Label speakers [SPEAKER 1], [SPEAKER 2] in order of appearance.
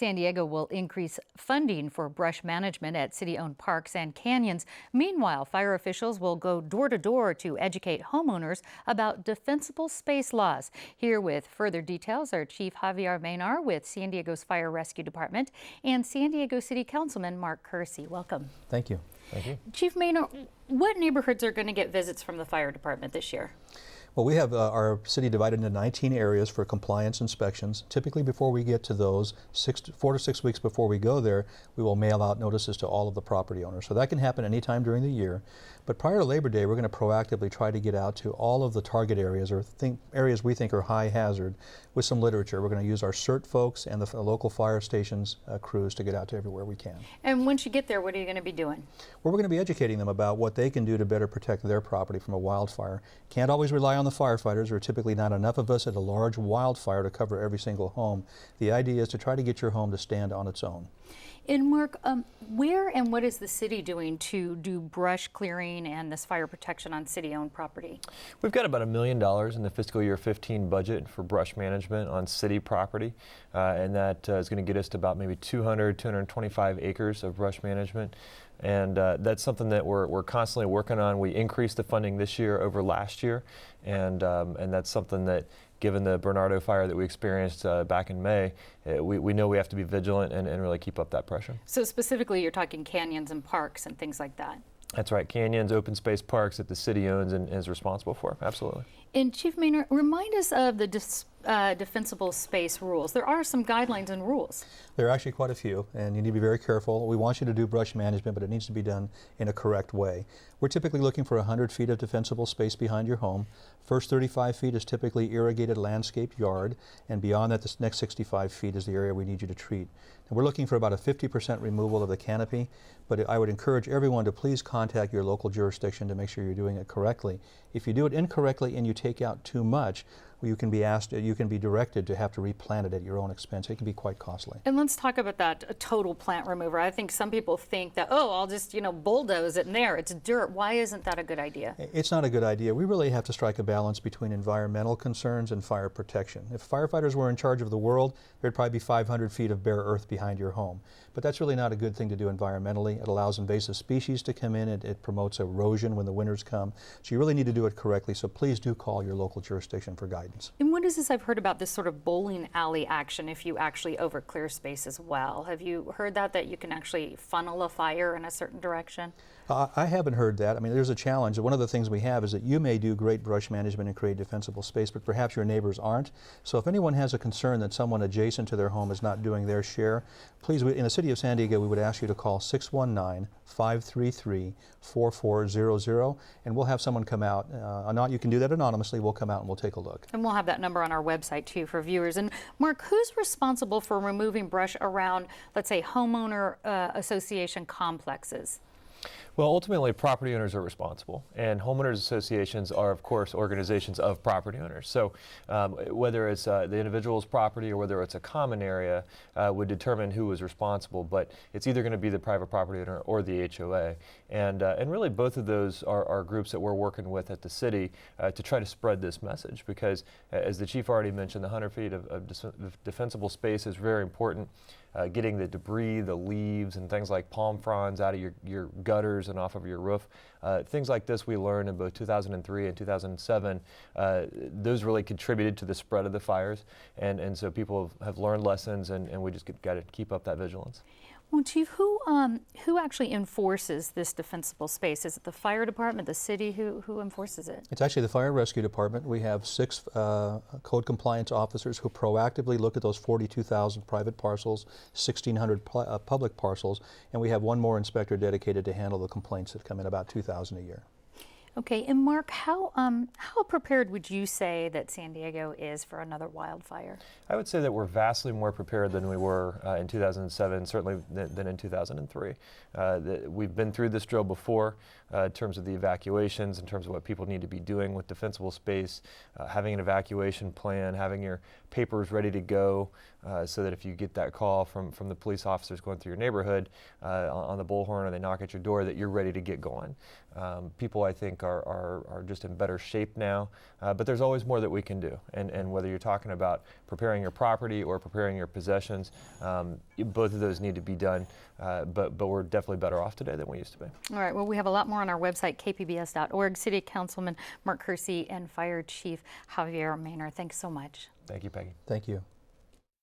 [SPEAKER 1] San Diego will increase funding for brush management at city-owned parks and canyons. Meanwhile, fire officials will go door to door to educate homeowners about defensible space laws. Here with further details are Chief Javier Maynard with San Diego's Fire Rescue Department and San Diego City Councilman Mark Kersey. Welcome.
[SPEAKER 2] Thank you. Thank you.
[SPEAKER 1] Chief Maynard, what neighborhoods are going to get visits from the fire department this year?
[SPEAKER 2] Well, we have our city divided into 19 areas for compliance inspections. Typically, before we get to those, 4 to 6 weeks before we go there, we will mail out notices to all of the property owners. So that can happen anytime during the year. But prior to Labor Day, we're going to proactively try to get out to all of the target areas or areas we think are high hazard with some literature. We're going to use our CERT folks and the local fire stations crews to get out to everywhere we can.
[SPEAKER 1] And once you get there, what are you going to be doing?
[SPEAKER 2] Well, we're going to be educating them about what they can do to better protect their property from a wildfire. Can't always rely on the firefighters. There are typically not enough of us at a large wildfire to cover every single home. The idea is to try to get your home to stand on its own.
[SPEAKER 1] And Mark, where and what is the city doing to do brush clearing and this fire protection on city-owned property?
[SPEAKER 3] We've got about $1 million in the fiscal year 15 budget for brush management on city property, and that is going to get us to about maybe 225 acres of brush management. And that's something that we're constantly working on. We increased the funding this year over last year, and that's something that, given the Bernardo fire that we experienced back in May, we know we have to be vigilant and really keep up that pressure.
[SPEAKER 1] So specifically, you're talking canyons and parks and things like that?
[SPEAKER 3] That's right, canyons, open space parks that the city owns and is responsible for, absolutely.
[SPEAKER 1] And Chief Maynard, remind us of the defensible space rules. There are some guidelines and rules. There
[SPEAKER 2] are actually quite a few, and you need to be very careful. We want you to do brush management, but it needs to be done in a correct way. We're typically looking for 100 feet of defensible space behind your home. First 35 feet is typically irrigated landscaped yard, and beyond that, the next 65 feet is the area we need you to treat. And we're looking for about a 50% removal of the canopy, but I would encourage everyone to please contact your local jurisdiction to make sure you're doing it correctly. If you do it incorrectly and you take out too much, you can be directed to have to replant it at your own expense. It can be quite costly.
[SPEAKER 1] And let's talk about that total plant remover. I think some people think that, oh, I'll just, bulldoze it in there. It's dirt. Why isn't that a good idea?
[SPEAKER 2] It's not a good idea. We really have to strike a balance between environmental concerns and fire protection. If firefighters were in charge of the world, there'd probably be 500 feet of bare earth behind your home. But that's really not a good thing to do environmentally. It allows invasive species to come in. It promotes erosion when the winters come. So you really need to do it correctly. So please do call your local jurisdiction for guidance.
[SPEAKER 1] And what is this? I've heard about this sort of bowling alley action if you actually overclear space as well. Have you heard that you can actually funnel a fire in a certain direction?
[SPEAKER 2] I haven't heard that. I mean, there's a challenge. One of the things we have is that you may do great brush management and create defensible space, but perhaps your neighbors aren't. So if anyone has a concern that someone adjacent to their home is not doing their share, please, in the city of San Diego, we would ask you to call 619-533-4400, and we'll have someone come out. You can do that anonymously. We'll come out and we'll take a look.
[SPEAKER 1] And we'll have that number on our website, too, for viewers. And Mark, who's responsible for removing brush around, let's say, homeowner association complexes?
[SPEAKER 3] Well, ultimately, property owners are responsible, and homeowners associations are, of course, organizations of property owners. So whether it's the individual's property or whether it's a common area would determine who is responsible, but it's either going to be the private property owner or the HOA. And really, both of those are groups that we're working with at the city to try to spread this message, because as the chief already mentioned, the 100 feet of defensible space is very important. Getting the debris, the leaves, and things like palm fronds out of your gutters and off of your roof. Things like this we learned in both 2003 and 2007. Those really contributed to the spread of the fires, and so people have learned lessons, and we just got to keep up that vigilance.
[SPEAKER 1] Well, Chief, who actually enforces this defensible space? Is it the fire department, the city? Who enforces it?
[SPEAKER 2] It's actually the Fire Rescue Department. We have 6 code compliance officers who proactively look at those 42,000 private parcels, 1,600 public parcels, and we have one more inspector dedicated to handle the complaints that come in, about 2,000 a year.
[SPEAKER 1] Okay, and Mark, how prepared would you say that San Diego is for another wildfire?
[SPEAKER 3] I would say that we're vastly more prepared than we were in 2007, certainly than in 2003. We've been through this drill before. in terms of the evacuations, in terms of what people need to be doing with defensible space, having an evacuation plan, having your papers ready to go, so that if you get that call from the police officers going through your neighborhood on the bullhorn, or they knock at your door, that you're ready to get going. People, I think, are just in better shape now, but there's always more that we can do. And whether you're talking about preparing your property or preparing your possessions, both of those need to be done, but we're definitely better off today than we used to be.
[SPEAKER 1] All right, well, we have a lot more on our website, kpbs.org. City Councilman Mark Kersey and Fire Chief Javier Maynor, thanks so much.
[SPEAKER 3] Thank you, Peggy.
[SPEAKER 2] Thank you.